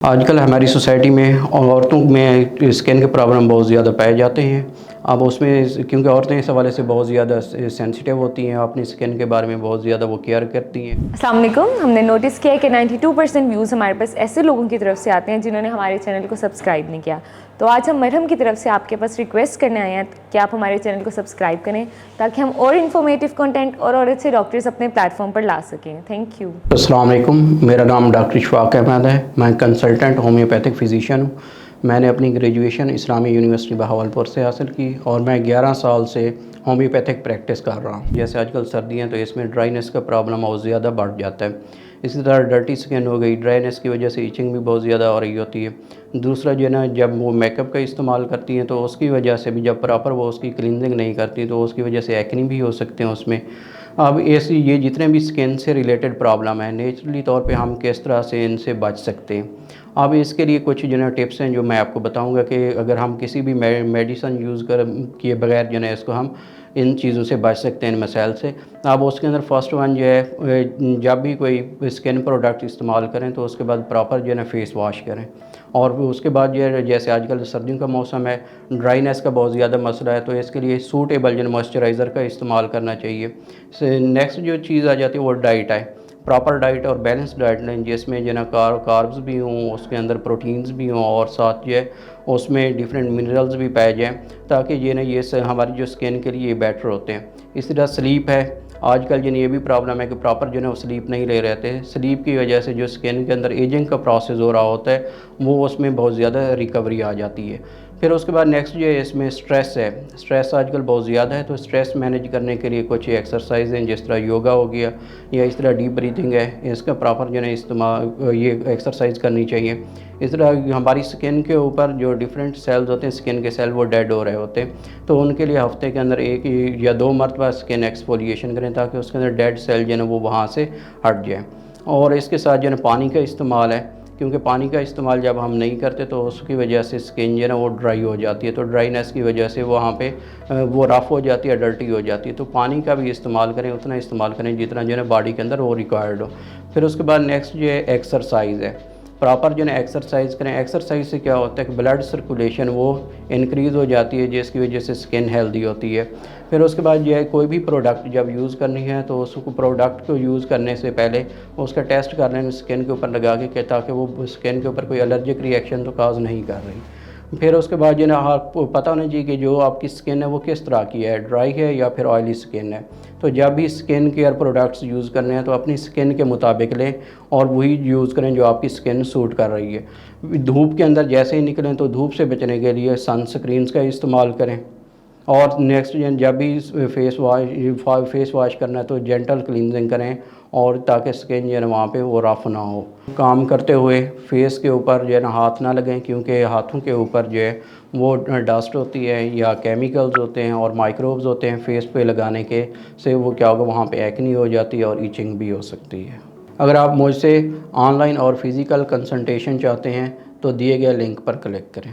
आजकल हमारी सोसाइटी में औरतों में स्किन के प्रॉब्लम बहुत ज़्यादा पाए जाते हैं। अब उसमें क्योंकि औरतें इस हवाले से बहुत ज़्यादा सेंसिटिव होती हैं, अपनी स्किन के बारे में बहुत ज़्यादा वो केयर करती हैं। अस्सलाम वालेकुम। हमने नोटिस किया है कि 92% व्यूज़ हमारे पास ऐसे लोगों की तरफ से आते हैं जिन्होंने हमारे चैनल को सब्सक्राइब नहीं किया। तो आज हम मरहम की तरफ से आपके पास रिक्वेस्ट करने आए हैं कि आप हमारे चैनल को सब्सक्राइब करें ताकि हम और इन्फॉर्मेटिव कंटेंट और अच्छे डॉक्टर्स अपने प्लेटफॉर्म पर ला सकें। Thank you. अस्सलाम वालेकुम, मेरा नाम डॉक्टर इशफाक अहमद है। मैं कंसल्टेंट होम्योपैथिक फ़िज़िशियन हूँ। मैंने अपनी ग्रेजुएशन इस्लामी यूनिवर्सिटी बहावलपुर से हासिल की और मैं 11 साल से होम्योपैथिक प्रैक्टिस कर रहा हूँ। जैसे आजकल सर्दियाँ तो इसमें ड्राइनेस का प्रॉब्लम बहुत ज़्यादा बढ़ जाता है। इसी तरह डर्टी स्किन हो गई, ड्राइनेस की वजह से इचिंग भी बहुत ज़्यादा हो रही होती है। दूसरा जो है ना, जब वो मेकअप का इस्तेमाल करती हैं तो उसकी वजह से भी जब प्रॉपर वो उसकी क्लींजिंग नहीं करती तो उसकी वजह से एक्ने भी हो सकते हैं उसमें। अब ऐसी ये जितने भी स्किन से रिलेटेड प्रॉब्लम है, नेचुरली तौर पे हम किस तरह से इनसे बच सकते हैं। अब इसके लिए कुछ जो है टिप्स हैं जो मैं आपको बताऊंगा कि अगर हम किसी भी मेडिसिन यूज़ कर किए बगैर जो है इसको हम इन चीज़ों से बच सकते हैं, इन मसाइल से। अब उसके अंदर फर्स्ट वन जो है, जब भी कोई स्किन प्रोडक्ट इस्तेमाल करें तो उसके बाद प्रॉपर जो है ना फेस वॉश करें। और उसके बाद जो है, जैसे आजकल सर्दियों का मौसम है, ड्राइनेस का बहुत ज़्यादा मसला है, तो इसके लिए सूटेबल जो मॉइस्चराइज़र का इस्तेमाल करना चाहिए। नेक्स्ट जो चीज़ आ जाती है वो डाइट है। प्रॉपर डाइट और बैलेंस डाइट लें जिसमें जो है ना कार्ब्स भी हों, उसके अंदर प्रोटीन्स भी हों और साथ जो है उसमें डिफरेंट मिनरल्स भी पाए जाएँ, ताकि ये ना ये हमारी जो स्किन के लिए बेटर होते हैं। इसी तरह स्लीप है। आजकल जो ये भी प्रॉब्लम है कि प्रॉपर जो है वो स्लीप नहीं ले रहते हैं। स्लीप की वजह से जो स्किन के अंदर एजिंग का प्रोसेस हो रहा होता है वो उसमें बहुत ज़्यादा रिकवरी आ जाती है। फिर उसके बाद नेक्स्ट जो है इसमें स्ट्रेस है। स्ट्रेस आजकल बहुत ज़्यादा है, तो स्ट्रेस मैनेज करने के लिए कुछ एक्सरसाइज हैं, जिस तरह योगा हो गया या इस तरह डीप ब्रीथिंग है, इसका प्रॉपर जो है इस्तेमाल ये एक्सरसाइज करनी चाहिए। इस तरह हमारी स्किन के ऊपर जो डिफरेंट सेल्स होते हैं, स्किन के सेल वो डेड हो रहे होते हैं, तो उनके लिए हफ्ते के अंदर 1 या 2 मरतबा स्किन एक्सफोलिएशन करें ताकि उसके अंदर डेड सेल जो है वो वहाँ से हट जाए। और इसके साथ जो है पानी का इस्तेमाल है, क्योंकि पानी का इस्तेमाल जब हम नहीं करते तो उसकी वजह से स्किन जो है ना वो ड्राई हो जाती है, तो ड्राइनेस की वजह से वहाँ पे वो रफ़ हो जाती है, डर्टी हो जाती है। तो पानी का भी इस्तेमाल करें, उतना इस्तेमाल करें जितना जो है बॉडी के अंदर वो रिक्वायर्ड हो। फिर उसके बाद नेक्स्ट जो है एक्सरसाइज़ है। प्रॉपर जो है एक्सरसाइज करें। एक्सरसाइज से क्या होता है कि ब्लड सर्कुलेशन वो इंक्रीज़ हो जाती है, जिसकी वजह से स्किन हेल्दी होती है। फिर उसके बाद जो है कोई भी प्रोडक्ट जब यूज़ करनी है तो उसको प्रोडक्ट को यूज़ करने से पहले उसका टेस्ट कर लें स्किन के ऊपर लगा के, ताकि वो स्किन के ऊपर कोई एलर्जिक रिएक्शन तो काज नहीं कर रही। फिर उसके बाद जो है ना आपको पता होना चाहिए कि जो आपकी स्किन है वो किस तरह की है, ड्राई है या फिर ऑयली स्किन है। तो जब भी स्किन केयर प्रोडक्ट्स यूज़ करने हैं तो अपनी स्किन के मुताबिक लें और वही यूज़ करें जो आपकी स्किन सूट कर रही है। धूप के अंदर जैसे ही निकलें तो धूप से बचने के लिए सनस्क्रीन्स का इस्तेमाल करें। और नेक्स्ट जब भी फेस वॉश करना है तो जेंटल क्लींजिंग करें, और ताकि स्किन जो है ना वहाँ पे वो रफ़ ना हो। काम करते हुए फेस के ऊपर जो है ना हाथ ना लगें, क्योंकि हाथों के ऊपर जो है वो डस्ट होती है या केमिकल्स होते हैं और माइक्रोब्स होते हैं फेस पे लगाने के से वो क्या होगा, वहाँ पे एक्नी हो जाती है और इचिंग भी हो सकती है। अगर आप मुझसे ऑनलाइन और फिज़िकल कंसल्टेशन चाहते हैं तो दिए गए लिंक पर क्लिक करें।